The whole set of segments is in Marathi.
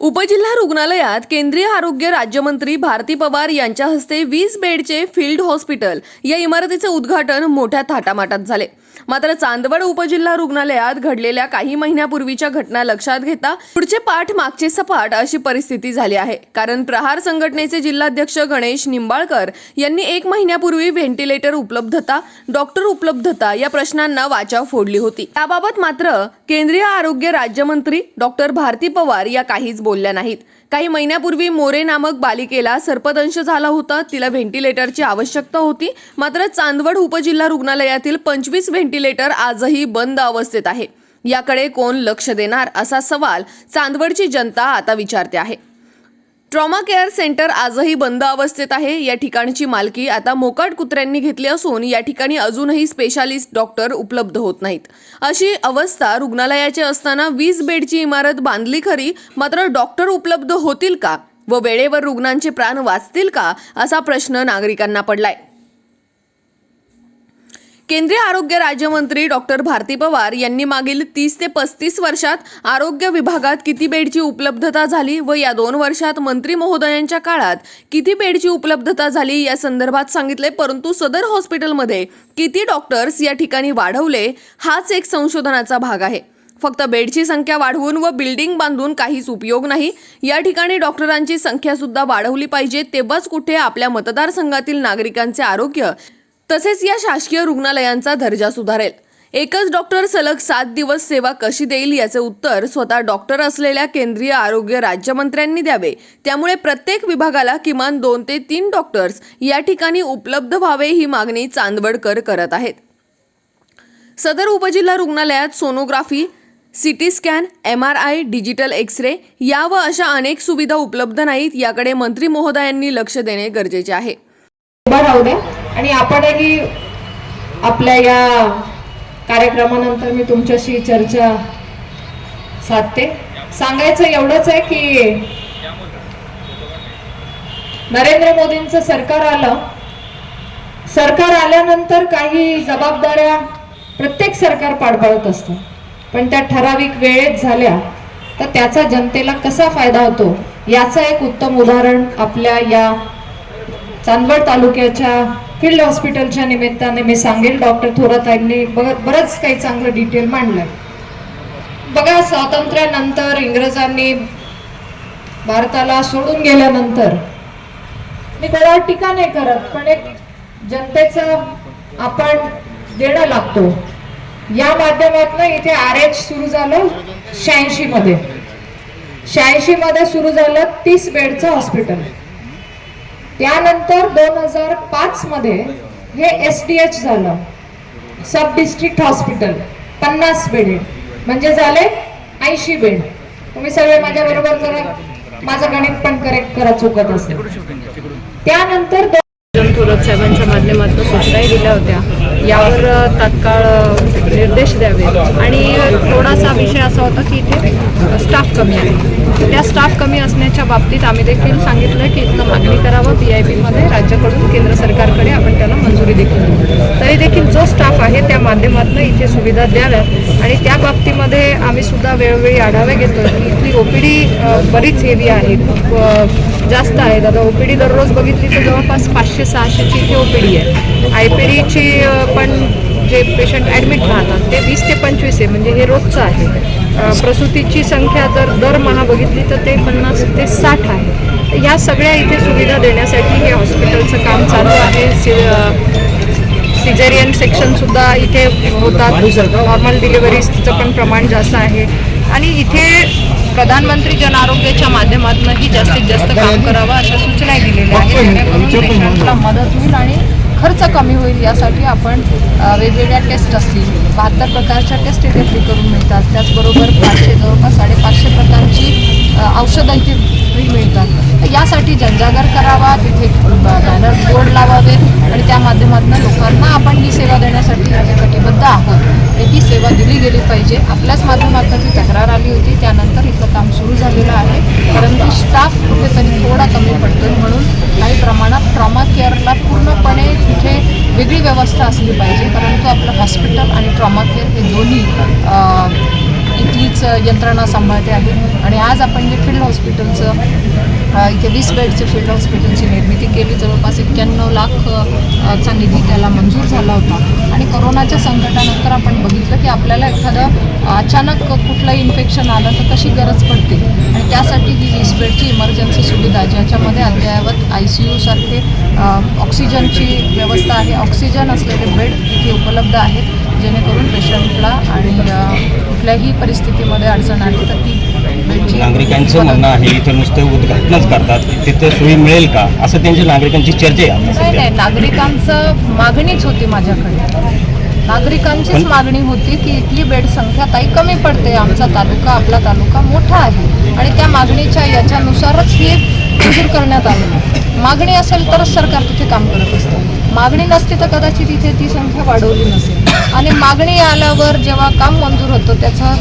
उपजिल्हा रुग्णालयात केंद्रीय आरोग्य राज्यमंत्री भारती पवार यांच्या हस्ते 20 बेडचे फील्ड हॉस्पिटल या इमारतीचे उद्घाटन मोठ्या थाटामाटात झाले। मात्र चांदवड उपजिल्हा रुग्णालयात घडलेल्या काही महिन्यापूर्वीच्या घटना लक्षात घेता पुढचे पाठ मागचे सपाट अशी परिस्थिती झाली आहे। कारण प्रहार संघटनेचे जिल्हाध्यक्ष गणेश निंबाळकर यांनी 1 महिन्यापूर्वी व्हेंटिलेटर उपलब्धता, डॉक्टर उपलब्धता या प्रश्नांना वाचा फोडली होती। त्याबाबत मात्र केंद्रीय आरोग्य राज्यमंत्री डॉक्टर भारती पवार या काहीच बोलल्या नाहीत। काही महिन्यापूर्वी मोरे नामक बालिकेला सर्पदंश झाला होता, तिला व्हेंटिलेटरची आवश्यकता होती। मात्र चांदवड उपजिल्हा रुग्णालयातील 25 व्हेंटिलेटर आजही बंद अवस्थेत आहे। याकडे कोण लक्ष देणार असा सवाल चांदवडची जनता आता विचारते आहे। ट्रॉमा केअर सेंटर आजही बंद अवस्थेत आहे। या ठिकाणची मालकी आता मोकाट कुत्र्यांनी घेतली असून या ठिकाणी अजूनही स्पेशालिस्ट डॉक्टर उपलब्ध होत नाहीत। अशी अवस्था रुग्णालयाची असताना 20 बेडची इमारत बांधली खरी, मात्र डॉक्टर उपलब्ध होतील का व वेळेवर रुग्णांचे प्राण वाचतील का असा प्रश्न नागरिकांना पडलाय। केंद्रीय आरोग्य राज्यमंत्री डॉक्टर भारती पवार यांनी मागील 30 ते 35 वर्षात आरोग्य विभागात किती बेडची उपलब्धता झाली व या 2 वर्षात मंत्री महोदयांच्या काळात किती बेडची उपलब्धता झाली या संदर्भात सांगितले। परंतु सदर हॉस्पिटलमध्ये किती डॉक्टर्स या ठिकाणी वाढवले हाच एक संशोधनाचा भाग आहे। फक्त बेडची संख्या वाढवून व बिल्डिंग बांधून काहीच उपयोग नाही। या ठिकाणी डॉक्टरांची संख्या सुद्धा वाढवली पाहिजे, तेव्हाच कुठे आपल्या मतदारसंघातील नागरिकांचे आरोग्य तसेच या शासकीय रुग्णालयांचा दर्जा सुधारेल। एकच डॉक्टर सलग 7 दिवस सेवा कशी देईल याचे उत्तर स्वतः डॉक्टर असलेल्या केंद्रीय आरोग्य राज्यमंत्र्यांनी द्यावे। त्यामुळे प्रत्येक विभागाला किमान 2 ते 3 डॉक्टर्स या ठिकाणी उपलब्ध व्हावे ही मागणी चांदवडकर करत आहेत। सदर उपजिल्हा रुग्णालयात sonography, CT scan, MRI, digital x-ray या व अशा अनेक सुविधा उपलब्ध नाहीत। याकडे मंत्री महोदयांनी लक्ष देणे गरजेचे आहे। आणि आपणही आपल्या या कार्यक्रमानंतर मी तुमच्याशी चर्चा साधते। सांगायचं एवढंच आहे की नरेंद्र मोदींचं सरकार आल्यानंतर काही जबाबदाऱ्या प्रत्येक सरकार पार पाडत असतं, पण त्या ठराविक वेळेत झाल्या तर त्याचा जनतेला कसा फायदा होतो याचं एक उत्तम उदाहरण आपल्या या चांदवड तालुक्याच्या फील्ड हॉस्पिटलच्या निमित्ताने मी सांगेल। डॉक्टर थोरातांनी बरंच काही चांगलं डिटेल मांडलंय। बघा, स्वातंत्र्यानंतर इंग्रजांनी भारताला सोडून गेल्यानंतर मी कोणावर टीका नाही करत, पण एक जनतेचं आपण देणं लागतो। या माध्यमातून इथे RH सुरू झालं 86 मध्ये। 86 मध्ये सुरू झालं 30 बेडचं हॉस्पिटल। त्यानंतर 2005 मध्ये हे SDH झालं, सब डिस्ट्रिक्ट हॉस्पिटल, 50 बेड म्हणजे झाले 80 बेड। तुम्ही सगळे माझ्या बरोबर जरा माझं गणित पण करेक्ट करा चुकत असेल। त्यानंतर थोरात साहेबांच्या माध्यमातून सूचनाही दिल्या होत्या, यावर तात्काळ निर्देश द्यावे। आणि थोडासा विषय असा होता की इथे स्टाफ कमी आहे। त्या स्टाफ कमी असण्याच्या बाबतीत आम्ही देखील सांगितलं की इथनं मागणी करावं PIP मध्ये राज्याकडून केंद्र सरकारकडे आपण त्याला मंजुरी देखील देऊ। तरी देखील जो स्टाफ आहे त्या माध्यमातून इथे सुविधा द्याव्यात। आणि त्या बाबतीमध्ये आम्ही सुद्धा वेळोवेळी आढावे घेतो की इथली OPD बरीच हेवी आहे, खूप जास्त आहे। आता OPD दररोज बघितली तर जवळपास 500-600ची इथे OPD आहे। IPDची पण जे पेशंट ॲडमिट राहतात ते 20 ते 25 आहे, म्हणजे हे रोजचं आहे। प्रसूतीची संख्या जर दरमहा बघितली तर ते 50 ते 60 आहे। या सगळ्या इथे सुविधा देण्यासाठी हे हॉस्पिटलचं काम चालू आहे। सिझेरियन सेक्शनसुद्धा इथे होतात, नॉर्मल डिलिव्हरीजचं पण प्रमाण जास्त आहे। आणि इथे प्रधानमंत्री जन आरोग्याच्या माध्यमातूनही जास्तीत जास्त काम करावं अशा सूचना दिलेल्या आहेत, जेणेकरून पेशंटला मदत होईल आणि खर्च कमी होईल। यासाठी आपण वेगवेगळ्या टेस्ट असतील, 72 प्रकारच्या टेस्ट इथे फ्री करून मिळतात। त्याचबरोबर 500 जवळपास 550 प्रकारची औषधं इथे फ्री मिळतात। यासाठी जनजागर करावा, तिथे बॅनर बोर्ड लावावे आणि त्या माध्यमातून लोकांना आपण ही सेवा देण्यासाठी कटिबद्ध आहोत। ही सेवा दिली गेली पाहिजे। आपल्याच माध्यमातून ती तक्रार आली होती, त्यानंतर इथलं काम सुरू झालेलं आहे, परंतु स्टाफ कुठेतरी थोडा कमी पडतोय। म्हणून काही प्रमाणात ट्रॉमा केअरला पूर्णपणे तिथे वेगळी व्यवस्था असली पाहिजे, परंतु आपलं हॉस्पिटल आणि ट्रॉमा केअर हे दोन्ही इथलीच यंत्रणा सांभाळते आहे आणि आज आपण जे फील्ड हॉस्पिटलचं इथे 20 बेडचे फील्ड हॉस्पिटलची निर्मिती केली. जवळपास 91 लाखचा निधी त्याला मंजूर झाला होता आणि कोरोनाच्या संकटानंतर आपण बघितलं की आपल्याला एखादं अचानक कुठलंही इन्फेक्शन आलं तर कशी गरज पडते आणि त्यासाठी ही 20 बेडची इमर्जन्सी सुविधा ज्याच्यामध्ये अद्ययावत ICU सारखे ऑक्सिजनची व्यवस्था आहे. ऑक्सिजन असलेले बेड इथे उपलब्ध आहेत जेणेकरून पेशंटला आणि कुठल्याही परिस्थितीमध्ये अडचण आली तर ती बेडची. नागरिकांचं म्हणणं आहे इथं नुसतं उद्घाटनच करतात, तिथं सोयी मिळेल का असं त्यांच्या नागरिकांची चर्चा आहे. नाही, नागरिकांचं मागणीच होती माझ्याकडे. नागरिकांचीच मागणी होती की इथली बेड संख्या ताई कमी पडते, आमचा तालुका आपला तालुका मोठा आहे आणि त्या मागणीच्या याच्यानुसारच ही मंजूर करण्यात आली. मागणी असेल तरच सरकार तिथे काम करत असतं. मागणी नसते तर कदाचित इथे ती संख्या वाढवली नसेल आणि मागणी आल्यावर जेव्हा काम मंजूर होतं त्याचं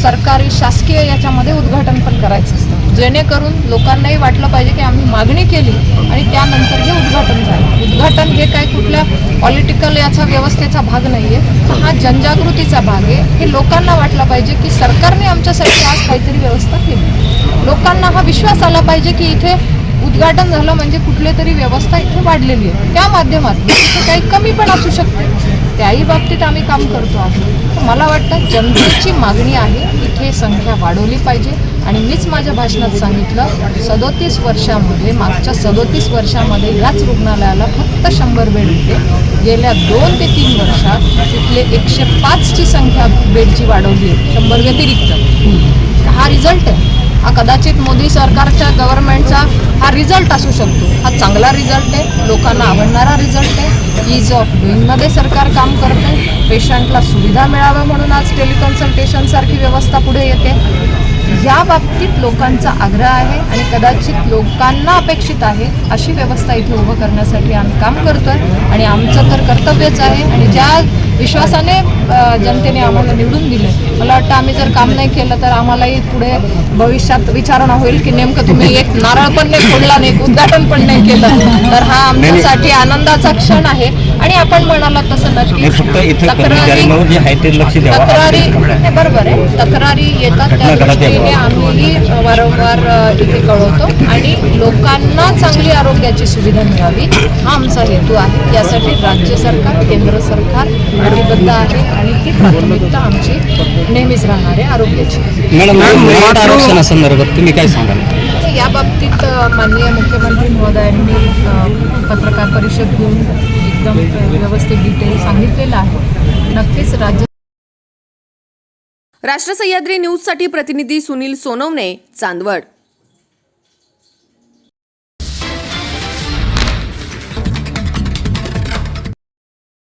सरकारी शासकीय याच्यामध्ये उद्घाटन पण करायचं असतं जेणेकरून लोकांनाही वाटलं पाहिजे की आम्ही मागणी केली आणि त्यानंतर हे उद्घाटन झालं. उद्घाटन हे काय कुठल्या पॉलिटिकल याचा व्यवस्थेचा भाग नाही आहे, हा जनजागृतीचा भाग आहे. हे लोकांना वाटलं पाहिजे की सरकारने आमच्यासाठी आज काहीतरी व्यवस्था केली. लोकांना हा विश्वास आला पाहिजे की इथे उद्घाटन झालं म्हणजे कुठली तरी व्यवस्था इथे वाढलेली आहे. त्या माध्यमातून इथे काही कमी पण असू शकते, त्याही बाबतीत आम्ही काम करतो आहोत. तर मला वाटतं जनतेची मागणी आहे इथे संख्या वाढवली पाहिजे आणि मीच माझ्या भाषणात सांगितलं 37 वर्षामध्ये मागच्या 37 वर्षामध्ये याच रुग्णालयाला फक्त 100 बेड होते. गेल्या 2 ते 3 वर्षात तिथले 105ची संख्या बेडची वाढवली आहे 100 व्यतिरिक्त. हा रिझल्ट आहे. हा कदाचित मोदी सरकारच्या गव्हर्नमेंटचा हा रिझल्ट असू शकतो. हा चांगला रिझल्ट आहे, लोकांना आवडणारा रिझल्ट आहे. ईज ऑफ डुईंगमध्ये सरकार काम करते. पेशंटला सुविधा मिळाव्या म्हणून आज टेलिकन्सल्टेशनसारखी व्यवस्था पुढे येते. या बाबतीत लोकांचा आग्रह आहे आणि कदाचित लोकांना अपेक्षित आहे अशी व्यवस्था इथे उभं करण्यासाठी आम्ही काम करतोय आणि आमचं तर कर्तव्यच आहे. आणि ज्या विश्वासाने जनतेने आम्हाला निवडून दिले, मला वाटतं आम्ही जर काम नाही केलं तर आम्हालाही पुढे भविष्यात विचारणा होईल की नेमकं तुम्ही एक नारळ पण नाही फोडला, नाही उद्घाटन पण नाही केलं. तर हा आमच्यासाठी आनंदाचा क्षण आहे आणि आपण म्हणाला तसं नक्की तक्रारी बरोबर आहे. तक्रारी येतात त्या दृष्टीने आम्हीही वारंवार इथे कळवतो आणि लोकांना चांगली आरोग्याची सुविधा मिळावी हा आमचा हेतू आहे. यासाठी राज्य सरकार केंद्र सरकार कटिबद्ध आहे आणि ती प्राथमिकता आमची नेहमीच राहणार आहे आरोग्याची. मॅडम आरक्षणासंदर्भात तुम्ही काय सांगाल? या बाबतीत माननीय मुख्यमंत्री महोदयांनी पत्रकार परिषद घेऊन एकदम व्यवस्थित डिटेल सांगितलेलं आहे. नक्कीच राज्य राष्ट्र सह्याद्री न्यूजसाठी प्रतिनिधी सुनील सोनवणे, चांदवड.